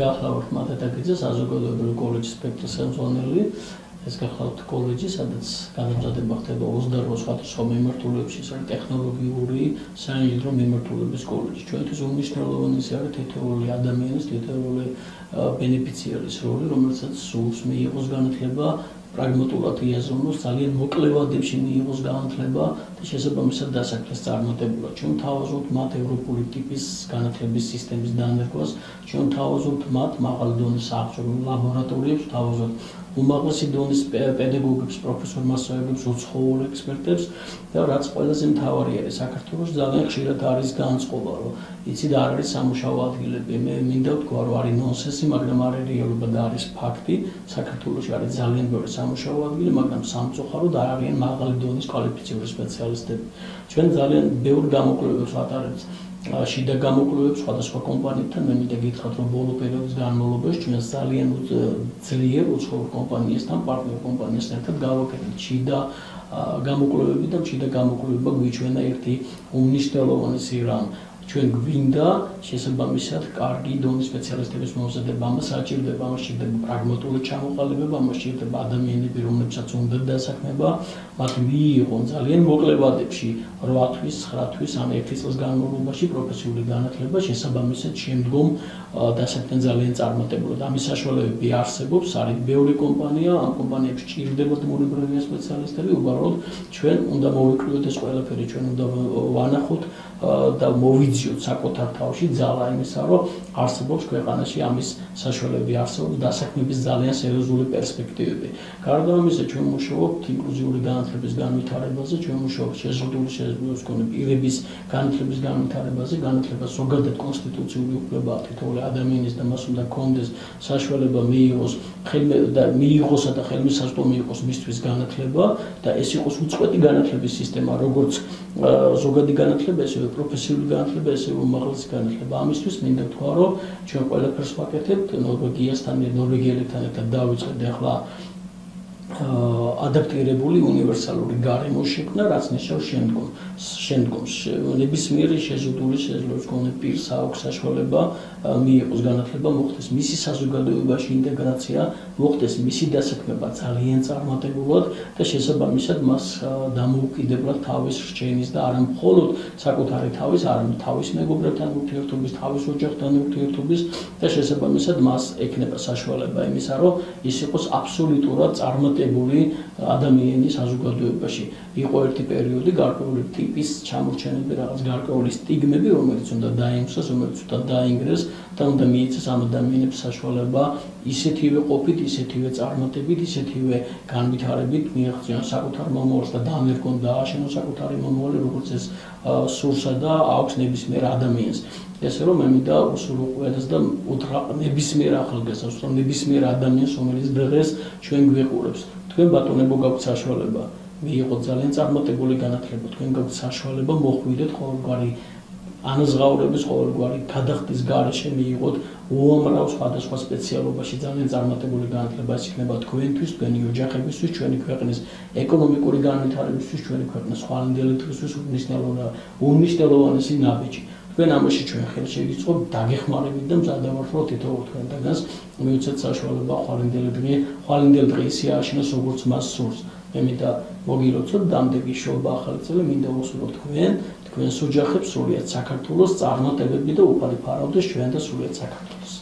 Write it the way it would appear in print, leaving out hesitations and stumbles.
გახლავართ მათეთაკიძე საზოგადოებრივი კოლეჯის სპექტრის ხელმძღვანელი. ეს გახლავართ კოლეჯი, სადაც განამზადება ხდება 28 სხვადასხვა მიმართულებში, ეს არის ტექნოლოგიური საინჟინრო მიმართულების კოლეჯი. ჩვენთვის უმნიშვნელოვანესი არის თითოეული ადამიანის, თითოეული ბენეფიციარის როლი, რომელსაც სურს მიიღოს განათლება, პრაგმატულად იაზროს, ძალიან მოკლე ვადებში მიიღოს განათლება და შესაბამისად დასაქმეს წარმატებულად. ჩვენ თავაზობთ მათ ევროპული ტიპის განათლების სისტემის დანერგვას, ჩვენ თავაზობთ მათ მაღალი დონის აღჭურვილ ლაბორატორიებს, თავაზობთ უმაღლესი დონის პედაგოგებს, პროფესორ-მასწავლებლებს, უცხოურ ექსპერტებს და რაც ყველაზე მთავარი არის, საქართველოს ძალიან ხშირად არის განწყობა, რომ იცით არ არის სამუშაო ადგილები. მე მინდა ვთქვა, რომ არის ნონსენსი, მაგრამ არ არის რეალობა და არის ფაქტი. საქართველოში არის ძალიან ბევრი სამუშაო ადგილი, მაგრამ სამწუხაროდ არ არიან მაღალი დონის კვალიფიციური სპეციალისტები. ჩვენ ძალიან ბევრ გამოკვლევებს ვატარებთ. შიდა გამოკვლევებს სხვადასხვა კომპანიებთან მე მინდა გითხრათ რომ ბოლო პერიოდის განმავლობაში ჩვენ ძალიან ძლიერ უცხოურ კომპანიასთან პარტნიორ კომპანიასთან ერთად გავაკეთეთ შიდა გამოკვლევები და შიდა გამოკვლევება გვიჩვენა ერთი უმნიშვნელოვანესი რამ ჩვენ გვინდა შესაბამისად კარგი დონის სპეციალისტების მომზადება ამას საჭიროდება ამას სჭირდება პრაგმატული ჩამოყალიბება ამას სჭირდება ადამიანები რომლებსაც უნდა დასაქმება მათ მიიღონ ძალიან მოკლე ვადებში 8 თვის 9 თვის ან 1 წლის განმავლობაში პროფესიული განათლება შესაბამისად შემდგომ დასაქმდნენ ძალიან წარმატებულად ამის საშუალებები არსებობს არის ბევრი კომპანია ამ კომპანიებში სჭირდებათ მონებრივი სპეციალისტები უბრალოდ ჩვენ უნდა მოვიკვლევოთ ეს ყველაფერი ჩვენ უნდა ვანახოთ და მოვიძიოთ საკუთარ თავში ძალა იმისა რომ არსებობს ქვეყანაში ამის საშუალებები არსებობს დასაქმების ძალიან სერიოზული პერსპექტივები გარდა ამისა ჩვენ მუშაობთ ინკლუზიური განათლების განვითარებაზე ჩვენ მუშაობთ შეზღუდული შესაძლებლობის მქონე პირების განათლების განვითარებაზე განათლება ზოგადად კონსტიტუციური უფლებაა თითოეული ადამიანის და მას უნდა ჰქონდეს საშუალება მიიღოსა და ხელმისაწვდომი იყოს მისთვის განათლება და ეს იყოს უწყვეტი განათლების სისტემა როგორც ზოგადი განათლება ესე პროფესიული განათლება ესე უმაღლესი განათლება ამისთვის მინდა ვთქვა რომ ჩვენ ყველაფერს ვაკეთებთ ნორვეგიელებთან ერთად დავიწყეთ ახლა ადაპტირებული უნივერსალური გარემო შექმნა რაც ნიშნავს შემდგომს ნებისმიერი შეზღუდული შესაძლებლობის მქონე პირს აქვს საშუალება მიიღოს განათლება მოხდეს მისი საზოგადოებაში ინტეგრაცია მოხდეს მისი დასაქმება ძალიან წარმატებულად და შესაბამისად მას დამოუკიდებლად თავის რჩენის და არა მხოლოდ საკუთარი თავის არამედ თავის მეგობრებთან ურთიერთობის თავის ოჯახთან ურთიერთობის და შესაბამისად მას ექნება საშუალება იმისა რომ ის იყოს აბსოლუტურად წარმატებული ადამიანი საზოგადოებაში იყო ერთი პერიოდი გარკვეული ტიპის ჩამორჩენები რაღაც გარკვეული სტიგმები რომელიც უნდა დაიმსოს რომელიც უნდა დაინგრეს და უნდა მიეცეს ამ ადამიანებს საშუალება ისეთივე ყოფით ისეთივე წარმატებით ისეთივე განვითარებით მიაღწიონ საკუთარ მომავალს და დამერგონ დააშენონ საკუთარი მომავალი როგორც ეს სურსა და აქვს ნებისმიერ ადამიანს ესე რომ მე მინდა უსურვოს და უთხრა ნებისმიერ ახალგაზრდას რომ ნებისმიერ ადამიანს რომელიც დღეს ჩვენ გვიყურებს თქვენ ბატონებო გაქვთ საშუალება მიიღოთ ძალიან წარმატებული განათლება თქვენ გაქვთ საშუალება მოხვიდეთ ყოველგვარი ანაზღაურების ყოველგვარი გადახდის გარეშე მიიღოთ უამრავ სხვადასხვა სპეციალობაში ძალიან წარმატებული განათლება იქნება თქვენთვის, თქვენი ოჯახებისთვის, ჩვენი ქვეყნის ეკონომიკური განვითარებისთვის, ჩვენი ქვეყნის ხვალინდელეთისთვის უმნიშვნელოვანესი ნაბიჯი. თქვენ ამაში ჩვენ ხელს შეგიწყობთ დაგეხმარებით და მზადავართ რომ თითოეულ თქვენგანს მივიცეთ საშუალება ხვალინდელ დღეს იაშენოს როგორც მას სურს. მე მინდა მოგილოცოთ დამდეგი შობა ახალი წელი მინდა უსურვოთ თქვენს ოჯახებს სრულიად საქართველოს წარმატებები და უფალი ფარავდეს ჩვენ და სრულიად საქართველოს